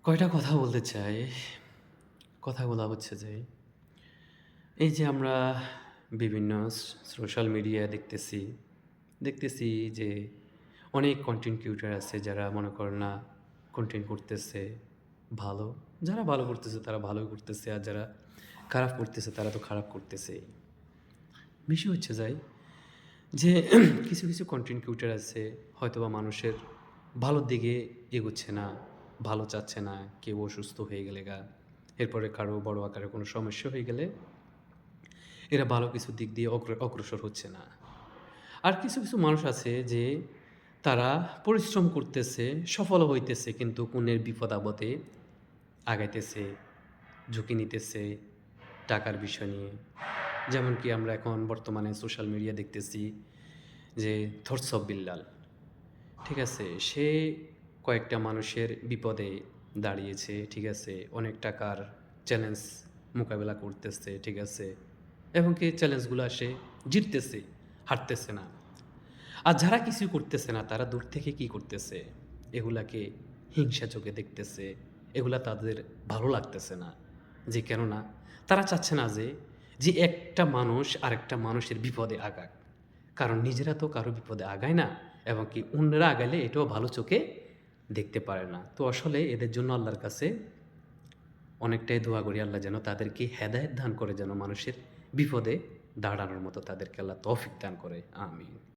কয়টা কথা বলতে চাই। কথাগুলা হচ্ছে যে, এই যে আমরা বিভিন্ন সোশ্যাল মিডিয়ায় দেখতেছি যে অনেক কনটেন্ট ক্রিয়েটর আছে যারা মনে করেন না কনটেন্ট করতেছে ভালো। যারা ভালো করতেছে তারা ভালোই করতেছে, আর যারা খারাপ করতেছে তারা তো খারাপ করতেছেই। বিষয় হচ্ছে যে কিছু কনটেন্ট ক্রিয়েটর আছে হয়তোবা মানুষের ভালোর দিকে এগোচ্ছে না, ভালো চাচ্ছে না। কেউ অসুস্থ হয়ে গেলে এরপরে কারো বড় আকারে কোনো সমস্যা হয়ে গেলে এরা ভালো কিছুর দিক দিয়ে অগ্রসর হচ্ছে না। আর কিছু মানুষ আছে যে তারা পরিশ্রম করতেছে, সফলও হইতেছে কিন্তু অন্যের বিপদ-আপদে আগাইতেছে, ঝুঁকি নিতেছে টাকার বিষয় নিয়ে। যেমন কি আমরা এখন বর্তমানে সোশ্যাল মিডিয়া দেখতেছি যে থটস অফ বিল্লাল, ঠিক আছে? সে কয়েকটা মানুষের বিপদে দাঁড়িয়েছে, ঠিক আছে? অনেক টাকার চ্যালেঞ্জ মোকাবেলা করতেছে, ঠিক আছে? এবং কি চ্যালেঞ্জগুলা সে জিততেছে, হারতেছে না। আর যারা কিছুই করতেছে না তারা দূর থেকে কি করতেছে? এগুলাকে হিংসা চোখে দেখতেছে। এগুলা তাদের ভালো লাগতেছে না। যে কেননা তারা চাচ্ছে না যে একটা মানুষ আরেকটা মানুষের বিপদে আগাক। কারণ নিজেরা তো কারো বিপদে আগায় না, এবং কি অন্যরা আগাইলে এটাও ভালো চোখে দেখতে পারে না। তো আসলে এদের জন্য আল্লাহর কাছে অনেকটাই দোয়া করি, আল্লাহ যেন তাদেরকে হেদায়েত দান করে, যেন মানুষের বিপদে দাঁড়ানোর মতো তাদেরকে আল্লাহ তৌফিক দান করে। আমিন।